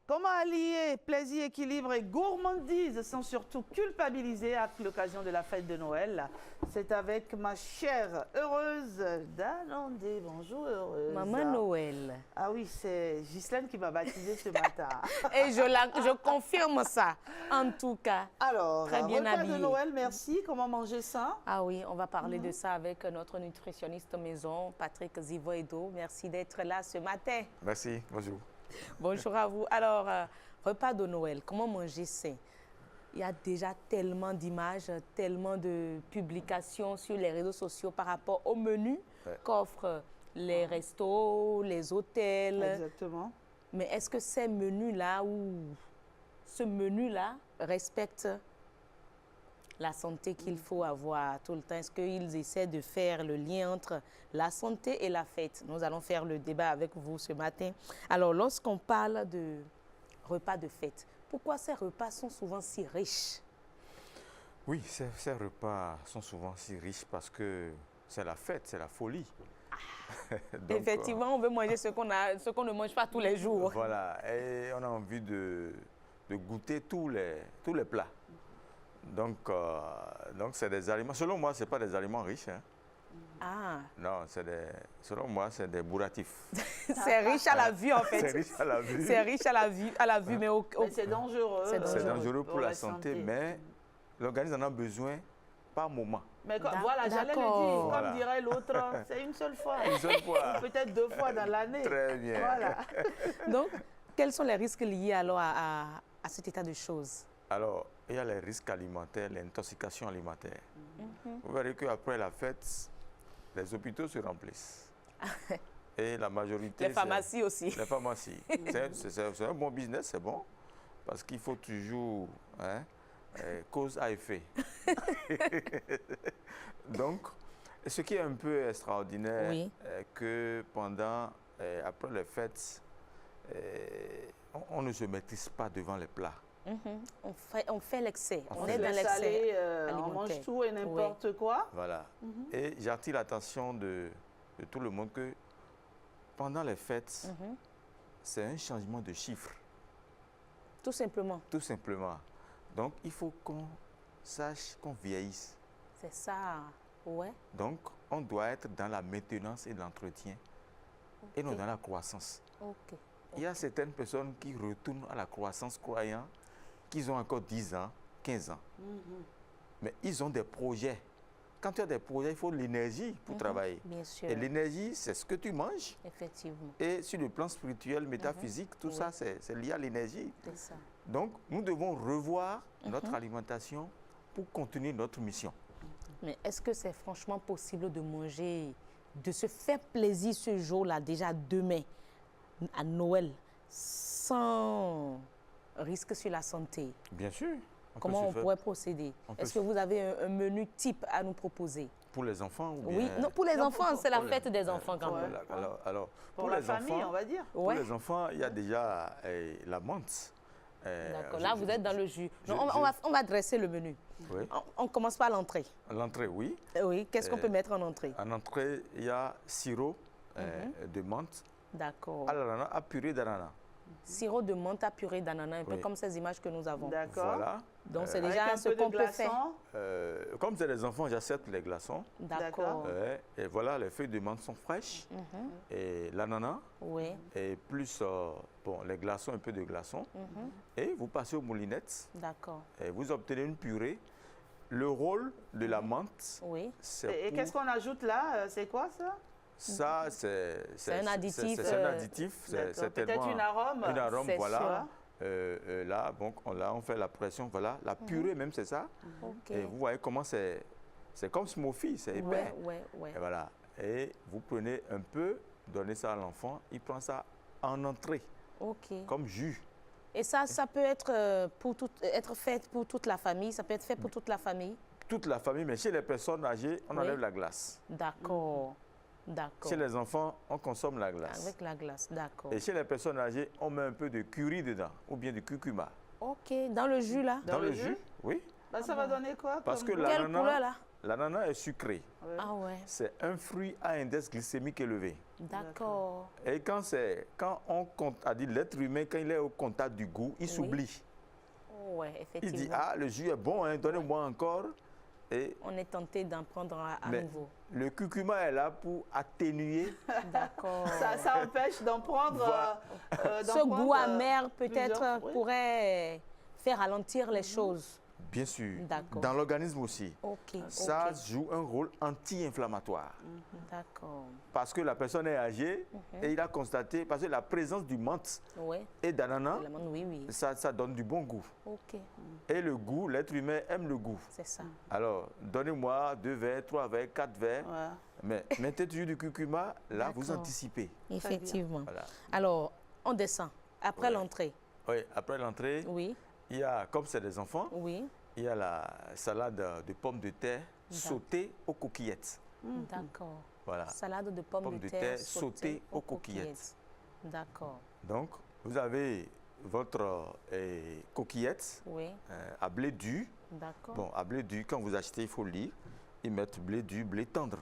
Comment allier plaisir, équilibre et gourmandise sans surtout culpabiliser à l'occasion de la fête de Noël? C'est avec ma chère heureuse Danandé. Bonjour heureuse. Maman Noël. Ah oui, c'est Ghislaine qui m'a baptisée ce matin. Et je confirme ça, en tout cas. Alors, très bien repas habillée. de Noël, merci. Comment manger ça? Ah oui, on va parler de ça avec notre nutritionniste maison, Patrick Zivoedo. Merci d'être là ce matin. Merci, bonjour. Bonjour à vous. Alors, repas de Noël, comment manger sain? Il y a déjà tellement d'images, tellement de publications sur les réseaux sociaux par rapport au menu qu'offrent les restos, les hôtels. Exactement. Mais est-ce que ces menus-là ou ce menu-là respecte la santé qu'il faut avoir tout le temps? Est-ce qu'ils essaient de faire le lien entre la santé et la fête? Nous allons faire le débat avec vous ce matin. Alors, lorsqu'on parle de repas de fête, pourquoi ces repas sont souvent si riches? Oui, ces repas sont souvent si riches parce que c'est la fête, c'est la folie. Donc, effectivement, on veut manger ce qu'on ne mange pas tous les jours. Voilà, et on a envie de goûter tous les plats. Donc c'est des aliments, selon moi, ce n'est pas des aliments riches. Hein. Ah. Non, selon moi, c'est des bourratifs. C'est riche à la vue, en fait. C'est riche à la vue. C'est riche à la vue, mais c'est dangereux. C'est dangereux pour la santé, mais l'organisme en a besoin par moment. Mais voilà, j'allais le dire, voilà. Comme dirait l'autre, c'est une seule fois. Une seule fois. Ou peut-être 2 fois dans l'année. Très bien. Voilà. Donc, quels sont les risques liés alors à cet état de choses? Alors, il y a les risques alimentaires, l'intoxication alimentaire. Vous verrez qu'après la fête, les hôpitaux se remplissent. Et la majorité... Les pharmacies aussi. Les pharmacies. C'est un bon business, c'est bon. Parce qu'il faut toujours cause à effet. Donc, ce qui est un peu extraordinaire, que après les fêtes, on ne se maîtrise pas devant les plats. On fait l'excès. On est dans l'excès. On mange tout et n'importe quoi. Voilà. Et j'attire l'attention de tout le monde que pendant les fêtes, c'est un changement de chiffre. Tout simplement. Tout simplement. Donc, il faut qu'on sache qu'on vieillisse. C'est ça, ouais. Donc, on doit être dans la maintenance et l'entretien et non dans la croissance. Il y a certaines personnes qui retournent à la croissance croyant qu'ils ont encore 10 ans, 15 ans. Mais ils ont des projets. Quand tu as des projets, il faut l'énergie pour travailler. Bien sûr. Et l'énergie, c'est ce que tu manges. Effectivement. Et sur le plan spirituel, métaphysique, tout ça, c'est lié à l'énergie. C'est ça. Donc, nous devons revoir notre alimentation pour continuer notre mission. Mais est-ce que c'est franchement possible de manger, de se faire plaisir ce jour-là, déjà demain, à Noël, sans risque sur la santé? Bien sûr. Comment on pourrait procéder? Est-ce que vous avez un menu type à nous proposer? Pour les enfants ou bien... Oui, non, pour les enfants, c'est la fête des enfants quand même. Alors, pour la famille, on va dire. Pour les enfants, il y a déjà la menthe. D'accord, là vous êtes dans le jus. On va dresser le menu. Oui. On commence par l'entrée. L'entrée, oui. Oui, qu'est-ce qu'on peut mettre en entrée? En entrée, il y a sirop de menthe. D'accord. À l'ananas, à purée d'ananas. Sirop de menthe à purée d'ananas, un peu comme ces images que nous avons. D'accord. Voilà. Donc c'est déjà ce qu'on peut faire. Comme c'est les enfants, j'accepte les glaçons. D'accord. Et voilà, les feuilles de menthe sont fraîches. Et l'ananas. Oui. Et plus les glaçons, un peu de glaçons. Et vous passez aux moulinettes. D'accord. Et vous obtenez une purée. Le rôle de la menthe, Et qu'est-ce qu'on ajoute là? C'est quoi ça? Ça, c'est un additif. C'est un additif. C'est peut-être une arôme. Une arôme, voilà. Là, on fait la pression, voilà. La purée même, c'est ça. Et vous voyez comment c'est comme smoothie, c'est épais. Ouais. Et voilà. Et vous prenez un peu, donnez ça à l'enfant, il prend ça en entrée. Comme jus. Et ça peut être, fait pour toute la famille, ça peut être fait pour toute la famille? Toute la famille, mais chez les personnes âgées, on enlève la glace. D'accord. D'accord. Chez les enfants, on consomme la glace. Avec la glace, d'accord. Et chez les personnes âgées, on met un peu de curry dedans, ou bien de curcuma. Ok, dans le jus là? Dans le jus, oui. Ça va donner quoi? Parce que quelle couleur là? L'ananas est sucré. Ouais. Ah ouais, C'est un fruit à index glycémique élevé. d'accord. Et quand l'être humain, quand il est au contact du goût, il s'oublie. Ouais, Il effectivement. dit, ah, le jus est bon, hein, donnez-moi encore. Et, On est tenté d'en prendre à mais nouveau. le curcuma est là pour atténuer. D'accord. Ça empêche d'en prendre. Voilà. Ce goût amer plusieurs peut-être fruits. pourrait faire ralentir les choses. Bien sûr. D'accord. Dans l'organisme aussi. Ok, Ça ok. joue un rôle anti-inflammatoire. D'accord. Parce que la personne est âgée et il a constaté, parce que la présence du menthe Oui, et d'ananas, oui, oui. ça donne du bon goût. Ok, Et le goût, l'être humain aime le goût. c'est ça. Alors, donnez-moi 2 verres, 3 verres, 4 verres. Ouais. Mais mettez toujours du curcuma, là, vous D'accord. anticipez. Effectivement. Voilà. Alors, on descend. Après Ouais. l'entrée. Oui, après l'entrée, Oui, il y a, comme c'est des enfants, oui. il y a la salade de pommes de terre sautée aux coquillettes. D'accord. Voilà. Salade de pommes de terre sautée aux coquillettes. D'accord. Donc, vous avez votre coquillette Oui, à blé dur. d'accord. Bon, à blé dur, quand vous achetez, il faut lire. Ils mettent blé dur, blé tendre.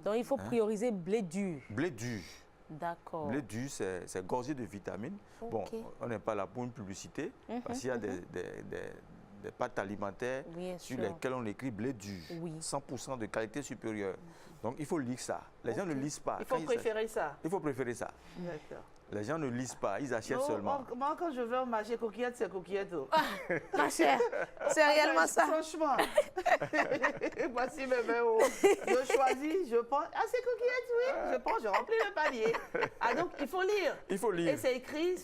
Donc, il faut prioriser blé dur. Blé dur. D'accord. Blé dur, c'est gorgé de vitamines. Bon, Ok. on n'est pas là pour une publicité, parce qu'il y a des pâtes alimentaires Bien sur sûr. lesquelles on écrit blé dur, Oui. 100% de qualité supérieure. Donc, il faut lire ça. Les gens ne lisent pas. Il faut Quand préférer ça. il faut préférer ça. D'accord. Les gens ne lisent pas, ils achètent Non, seulement. moi, quand je veux manger coquillette, c'est coquillette. Ma chère, c'est réellement ça. Franchement. Voici mes 20 €. Je choisis, je prends. Ah, c'est coquillette, oui. Je prends, je remplis le panier. Ah, donc, il faut lire. Il faut lire. Et c'est écrit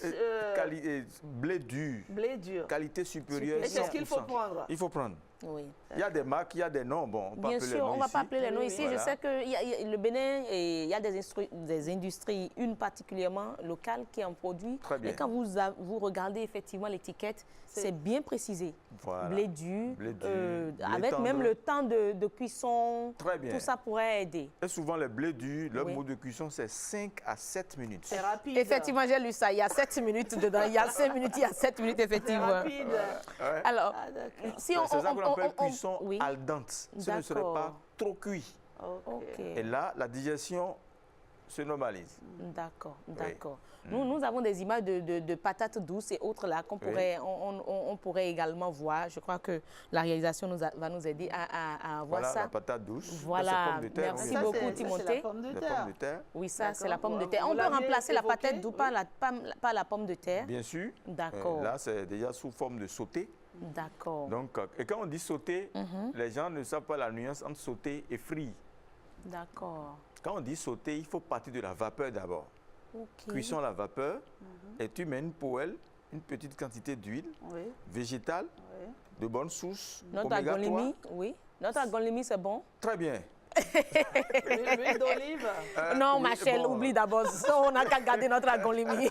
Blé dur, blé dur. qualité supérieure. Et c'est ce qu'il faut 100%. prendre. Il faut prendre. Oui. Il y a des marques, il y a des noms. Bon, on peut Bien appeler les sûr, noms on ne va ici. pas appeler les noms Oui, ici. voilà. Je sais que le Bénin, il y a des industries, une particulièrement locale qui en produit. Très bien. Et quand vous regardez effectivement l'étiquette, c'est bien précisé. Voilà. Blé dur, Blé dur, blé avec tendre. même le temps de cuisson. Très bien. Tout ça pourrait aider. Et souvent, les blés durs, leur Oui. mode de cuisson, c'est 5 à 7 minutes. C'est rapide. Effectivement, j'ai lu ça. Il y a 7 minutes dedans. Il y a 5 minutes, il y a 7 minutes, C'est effectivement. rapide. Ouais. Alors, Ah, d'accord. si C'est ça qu'on appelle cuisson oui. al dente. Ce ne serait D'accord. pas trop cuit. Ok. Et là, la digestion se normalise. D'accord, d'accord. Nous avons des images de patates douces et autres là qu'on pourrait, on pourrait également voir. Je crois que la réalisation va nous aider à voir Voilà ça. la patate douce. Voilà, Ça, c'est pommes de terre, merci on vient de beaucoup, dire. c'est Timothée. la pomme de Les terre. pommes de terre. Oui, ça, c'est la D'accord. pomme de Vous terre. On peut l'aviez remplacer la évoqué, patate douce oui. par la pomme de terre. Bien sûr. D'accord. Là, c'est déjà sous forme de sauté. D'accord. Donc, et quand on dit sauter, les gens ne savent pas la nuance entre sauter et frit. D'accord. Quand on dit sauter, il faut partir de la vapeur d'abord. Ok. Cuisson à la vapeur, et tu mets une poêle, une petite quantité d'huile Oui, végétale, oui. de bonne source, Notre oméga 3. agolimi, oui. Notre agolimi, c'est bon. Très bien. L'huile d'olive. Non, oui, ma chère, bon, oublie d'abord. Ça, on n'a qu'à garder notre agolimi.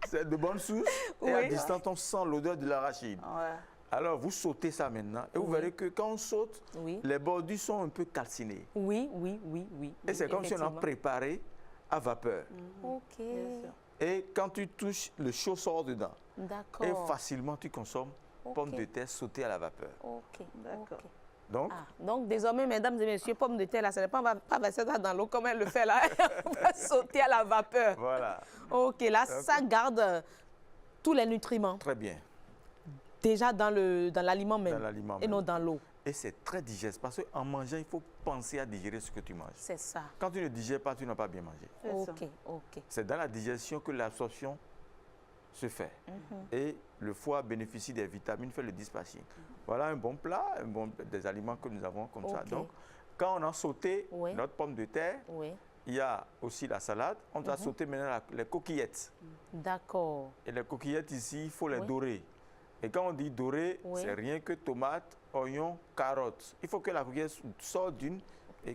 C'est de bonne source, et à Oui. distance, on sent l'odeur de l'arachide. Ouais. Alors, vous sautez ça maintenant, et vous verrez que quand on saute, Oui. les bordures sont un peu calcinées. Oui, oui, oui, oui. Et c'est comme si on a effectivement. préparé à vapeur. Ok. Bien sûr. Et quand tu touches, le chaud sort dedans. D'accord. Et facilement, tu consommes Ok. pommes de terre sautées à la vapeur. Ok. D'accord. ok. Donc, Ah, donc désormais, mesdames et messieurs, pommes de terre, là, ce n'est pas, on va pas verser ça dans l'eau comme elle le fait là. On va sauter à la vapeur. voilà. Ok, là, ça garde tous les nutriments Très bien. déjà dans l'aliment même. Dans l'aliment Et même. non dans l'eau. Et c'est très digeste parce qu'en mangeant, il faut penser à digérer ce que tu manges. C'est ça. Quand tu ne digères pas, tu n'as pas bien mangé. C'est ça. Ok, ok. C'est dans la digestion que l'absorption se fait. Et le foie bénéficie des vitamines, fait le dispatching. Voilà un bon plat, des aliments que nous avons comme ça. Ok. Donc, quand on a sauté Oui. notre pomme de terre, Oui. il y a aussi la salade. On doit sauter maintenant les coquillettes. D'accord. Et les coquillettes ici, il faut les Oui. dorer. Et quand on dit dorer, Oui. c'est rien que tomates, oignons, carottes. Il faut que la coquillette sorte d'une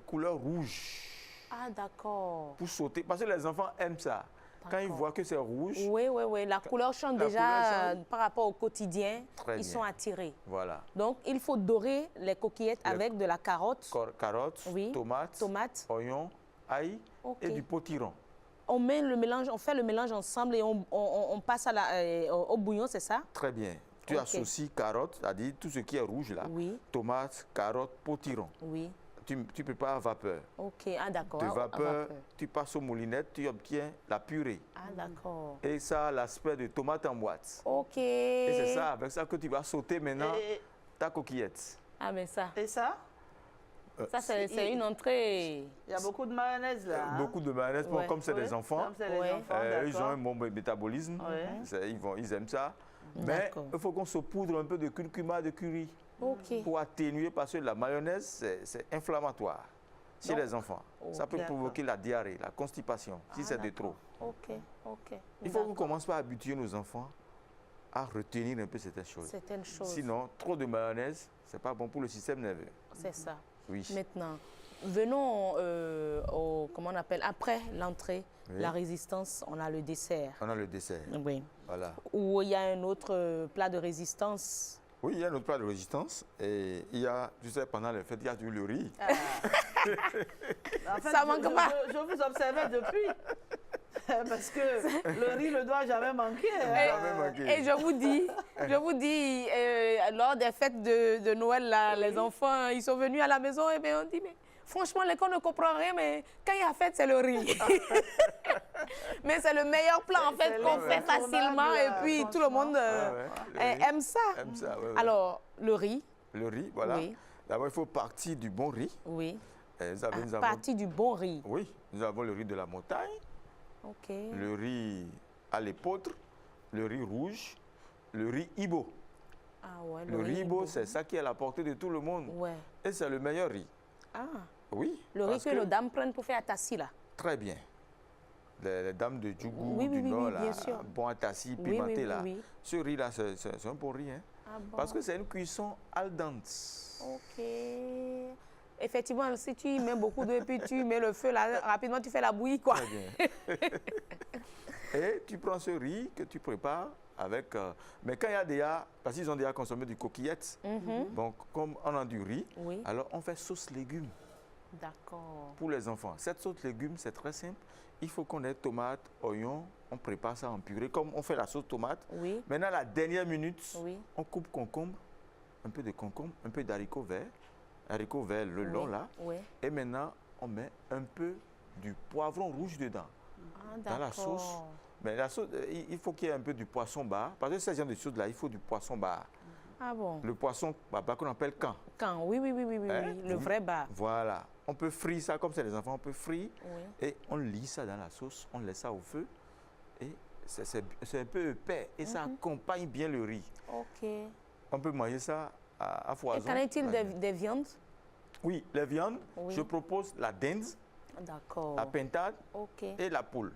couleur rouge Ah, d'accord. pour sauter. Parce que les enfants aiment ça. Quand ils D'accord. voient que c'est rouge, Oui, oui, oui. La couleur change La déjà couleur change. par rapport au quotidien. Très Ils bien. sont attirés. voilà. Donc, il faut dorer les coquillettes Les- avec de la carotte, Carottes, Oui. tomates, tomates. oignons, ail Ok. et du potiron. On met le mélange, on fait le mélange ensemble et on passe au bouillon, c'est ça? Très bien. Tu associes carottes, c'est-à-dire tout ce qui est rouge là. Oui. Tomates, carottes, potiron. Oui. Tu prépares à vapeur. Ok, ah d'accord. De vapeur, tu passes aux moulinettes, tu obtiens la purée. Ah d'accord. Et ça a l'aspect de tomate en boîte. Ok. Et c'est ça, avec ça que tu vas sauter maintenant ta coquillette. Ah mais ça. Et ça? Ça, c'est une entrée. Il y a beaucoup de mayonnaise là. Hein? Beaucoup de mayonnaise, Ouais. comme c'est des enfants. Comme c'est les enfants, Ils ont un bon métabolisme. Ouais. Ils aiment ça. Mais il faut qu'on saupoudre un peu de curcuma, de curry. Ok. Pour atténuer, parce que la mayonnaise, c'est inflammatoire chez les enfants. Ça peut provoquer la diarrhée, la constipation, si c'est de trop. Ok, ok. Il faut qu'on commence par habituer nos enfants à retenir un peu certaines choses. Certaines choses. Sinon, trop de mayonnaise, ce n'est pas bon pour le système nerveux. C'est ça. Oui. Maintenant, venons comment on appelle, après l'entrée, la résistance, on a le dessert. On a le dessert. Oui. Voilà. Ou il y a un autre plat de résistance. Oui, il y a un autre plat de résistance. Et il y a, tu sais, pendant les fêtes, il y a du le riz. En fait, ça manque pas. Je vous observais depuis. Parce que le riz ne doit jamais manquer. Et je vous dis, lors des fêtes de Noël, là, les enfants, ils sont venus à la maison et bien on dit, mais franchement, l'école ne comprend rien, mais quand il y a fête, c'est le riz. Mais c'est le meilleur plat, en fait, qu'on fait facilement et puis tout le monde aime ça. Alors, le riz. Le riz, voilà. Oui. D'abord, il faut partir du bon riz. Oui. Partir du bon riz. Oui, nous avons le riz de la montagne. Ok. Le riz à l'épeautre, le riz rouge, le riz Ibo. Ah ouais, le riz Ibo, c'est ça qui est à la portée de tout le monde. Ouais. Et c'est le meilleur riz. Ah. Oui. Le riz que nos dames prennent pour faire atassi, là. Très bien. Les dames de Djougou, du Nord, là, bien sûr. bon atassi, pimenté, là. Oui. Ce riz-là, c'est un bon riz. Hein? Ah bon? Parce que c'est une cuisson al dente. Ok. Effectivement, si tu y mets beaucoup d'eau et puis tu mets le feu, là, rapidement, tu fais la bouillie, quoi. Très bien. Et tu prends ce riz que tu prépares avec... mais quand il y a déjà... Parce qu'ils ont déjà consommé du coquillette. Donc, comme on a du riz, alors on fait sauce légumes. D'accord. Pour les enfants. Cette sauce légumes, c'est très simple. Il faut qu'on ait tomates, oignons, on prépare ça en purée, comme on fait la sauce tomate. Oui. Maintenant, la dernière minute, on coupe concombre, un peu de concombre, un peu d'haricots verts, le long là. Et maintenant, on met un peu du poivron rouge dedans. Dans la sauce. Mais la sauce, il faut qu'il y ait un peu du poisson bar. Parce que ce genre de choses là, il faut du poisson bar. Ah bon? Le poisson qu'on appelle can. Can, oui, le vrai bar. Voilà. On peut frire ça comme c'est les enfants, on peut frire. Et on lit ça dans la sauce, on laisse ça au feu. Et c'est un peu épais. Et ça accompagne bien le riz. Ok. On peut manger ça à foison. Et qu'en est-il des viandes? Oui, les viandes, je propose la dinde, la pintade et la poule.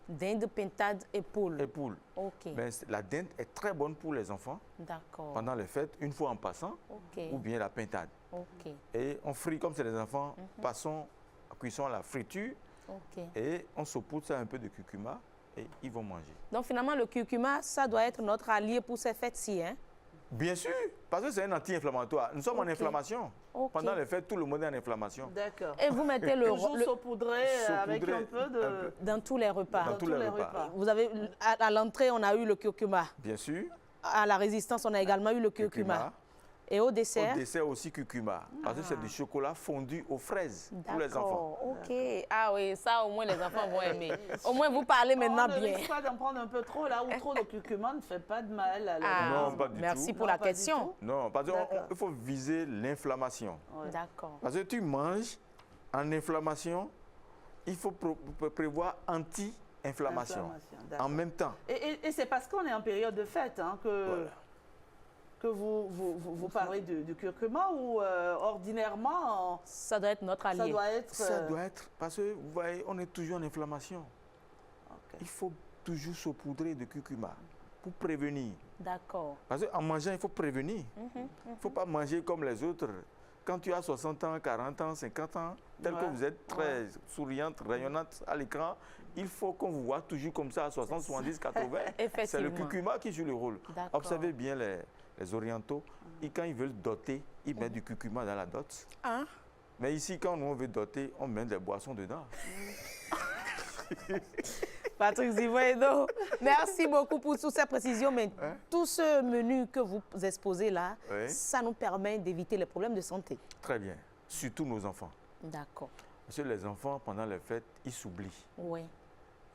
Dinde, pintade et poule. Et poule. Ok. Mais la dinde est très bonne pour les enfants. D'accord. Pendant les fêtes, une fois en passant, ou bien la pintade. Ok. Et on frit comme c'est les enfants, passons à cuisson à la friture. Et on saupoudre ça un peu de curcuma et ils vont manger. Donc finalement, le curcuma, ça doit être notre allié pour ces fêtes-ci, hein? Bien sûr, parce que c'est un anti-inflammatoire. Nous sommes en inflammation. Pendant les fêtes, tout le monde est en inflammation. D'accord. Et vous mettez le saupoudré avec un peu de... Dans tous les repas. Dans tous les repas. Vous avez, à l'entrée, on a eu le curcuma. Bien sûr. À la résistance, on a également eu le curcuma. Et au dessert? Au dessert aussi curcuma. Parce que c'est du chocolat fondu aux fraises pour les enfants. Ok. Ah oui, ça au moins les enfants vont aimer. Au moins vous parlez maintenant bien. On ne risque pas d'en prendre un peu trop là où trop de curcuma ne fait pas de mal. Non, pas du tout. Merci pour la question. Non, parce qu'il faut viser l'inflammation. D'accord. Parce que tu manges en inflammation, il faut prévoir anti-inflammation en même temps. Et c'est parce qu'on est en période de fête hein, que vous parlez du curcuma ou ordinairement... Ça doit être notre allié. Ça doit être, parce que vous voyez, on est toujours en inflammation. Il faut toujours saupoudrer de curcuma pour prévenir. D'accord. Parce qu'en mangeant, il faut prévenir. Il ne faut pas manger comme les autres. Quand tu as 60 ans, 40 ans, 50 ans, tel que vous êtes très souriante, rayonnante à l'écran, il faut qu'on vous voit toujours comme ça à 60, 70, 80. C'est le curcuma qui joue le rôle. Observez bien les orientaux. Et quand ils veulent doter, ils mettent du curcuma dans la dot. Mais ici, quand nous on veut doter, on met des boissons dedans. Patrick Zivoedo, merci beaucoup pour toutes ces précisions. Mais tout ce menu que vous exposez là, ça nous permet d'éviter les problèmes de santé. Très bien. Surtout nos enfants. D'accord. Parce que les enfants, pendant les fêtes, ils s'oublient. Oui.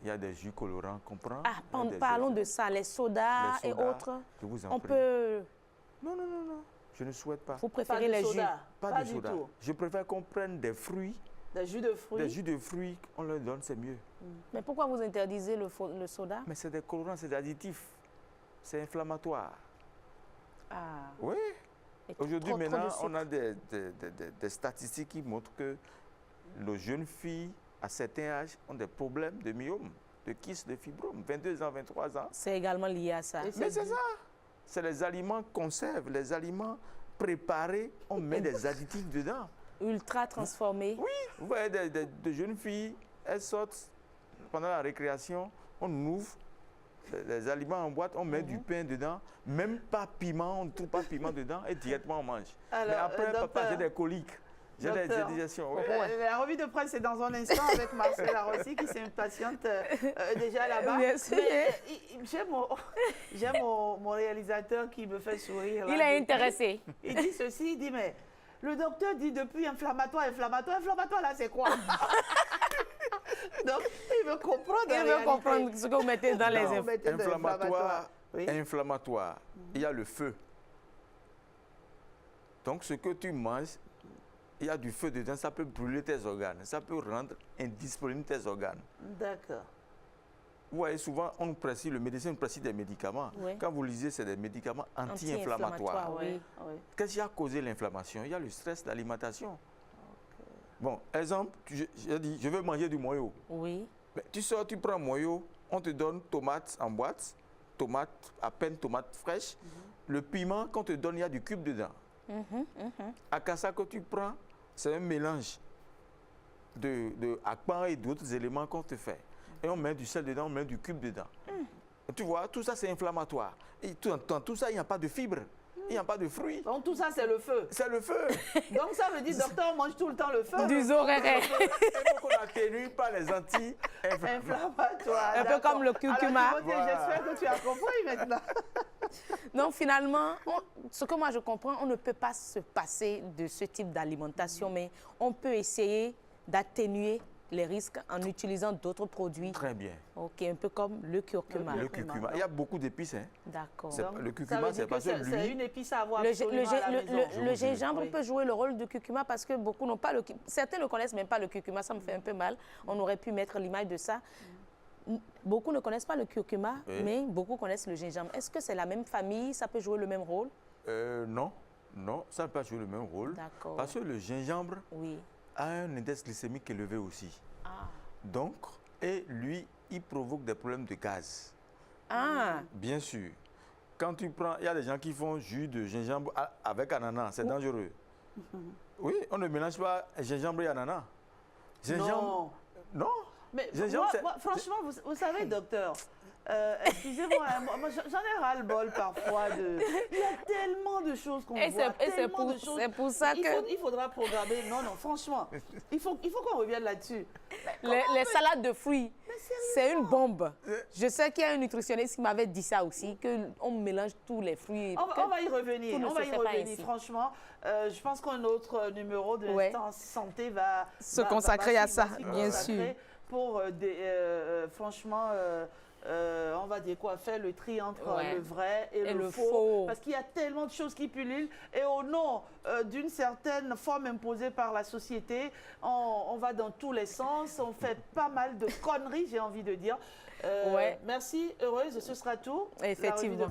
Il y a des jus colorants qu'on prend. Ah, parlons de ça, les sodas et autres. Je vous en on prie. peut... Non, non, non, non. Je ne souhaite pas. Vous préférez les jus? Pas de soda. Je préfère qu'on prenne des fruits. Des jus de fruits? Des jus de fruits, on leur donne, c'est mieux. Mais pourquoi vous interdisez le soda? Mais c'est des colorants, c'est des additifs. C'est inflammatoire. Ah. Oui. Aujourd'hui, trop de maintenant, sucre. on a des statistiques qui montrent que nos jeunes filles, à certains âges, ont des problèmes de myome, de kyste, de fibrome. 22 ans, 23 ans. C'est également lié à ça. Mais c'est ça. C'est les aliments conserves, les aliments préparés. On met des additifs dedans. Ultra transformés. Oui. Vous voyez des jeunes filles, elles sortent pendant la récréation, on ouvre les aliments en boîte, on met du pain dedans, même pas piment, on ne trouve pas piment dedans et directement on mange. Alors, mais après, docteur, papa, j'ai des coliques, j'ai des indigestions. Ouais. La revue de presse, c'est dans un instant avec Marcel Arossi qui s'impatiente déjà là-bas. Merci. J'aime mon réalisateur qui me fait sourire. Là, Il est intéressé. Il dit ceci, il dit, mais le docteur dit depuis inflammatoire, là c'est quoi? Donc, il veut comprendre. Il veut comprendre ce que vous mettez dans les inflammatoires. Il y a le feu. Donc, ce que tu manges, il y a du feu dedans, ça peut brûler tes organes, ça peut rendre indisponible tes organes. D'accord. Vous voyez, souvent, on nous prescrit, le médecin nous prescrit des médicaments. Oui. Quand vous lisez, c'est des médicaments anti-inflammatoires. Oui. Qu'est-ce qui a causé l'inflammation? Il y a le stress d'alimentation. Bon, exemple, j'ai dit, je veux manger du moyo. Oui. Mais tu sors, tu prends un moyo, on te donne tomate en boîte, à peine tomate fraîche. Le piment qu'on te donne, il y a du cube dedans. Akassa que tu prends, c'est un mélange de akpan et d'autres éléments qu'on te fait. Et on met du sel dedans, on met du cube dedans. Tu vois, tout ça c'est inflammatoire. Et dans tout ça, il n'y a pas de fibres. Il n'y a pas de fruits. Donc tout ça, c'est le feu. C'est le feu. Donc ça veut dire, docteur, on mange tout le temps le feu. Du zoréré. Il faut qu'on atténue par les anti-inflammatoires. Un peu comme le curcuma. Alors, j'espère que tu as compris maintenant. Donc finalement, ce que moi je comprends, on ne peut pas se passer de ce type d'alimentation, mais on peut essayer d'atténuer les risques en utilisant d'autres produits. Très bien. Ok, un peu comme le curcuma. Le curcuma. Il y a beaucoup d'épices. Hein. D'accord. Le curcuma, c'est parce que lui... C'est une épice à avoir Le gingembre peut jouer le rôle du curcuma parce que beaucoup n'ont pas le... Certains ne connaissent même pas le curcuma, ça me fait un peu mal. On aurait pu mettre l'image de ça. Beaucoup ne connaissent pas le curcuma, mais beaucoup connaissent le gingembre. Est-ce que c'est la même famille? Ça peut jouer le même rôle? Non. Non, ça ne peut pas jouer le même rôle. D'accord. Parce que le gingembre oui. a un index glycémique élevé aussi. Ah. Donc, et lui, il provoque des problèmes de gaz. Ah. Bien sûr. Quand tu prends, il y a des gens qui font jus de gingembre avec ananas, c'est dangereux. Oui, on ne mélange pas gingembre et ananas. Gingembre, non. Mais moi, franchement, vous savez, docteur, excusez-moi, moi, j'en ai ras-le-bol parfois. Il y a tellement de choses qu'on voit, c'est pour ça que... Il faudra programmer. Non, franchement, il faut qu'on revienne là-dessus. Les salades de fruits, c'est une bombe. Je sais qu'il y a un nutritionniste qui m'avait dit ça aussi, qu'on mélange tous les fruits. On va y revenir, franchement. Je pense qu'un autre numéro de l'instant santé va se consacrer à ça, bien sûr. Pour, franchement, on va dire quoi, faire le tri entre le vrai et le faux. Parce qu'il y a tellement de choses qui pullulent. Et au nom d'une certaine forme imposée par la société, on va dans tous les sens. On fait pas mal de conneries, j'ai envie de dire. Merci, heureuse, ce sera tout. Effectivement.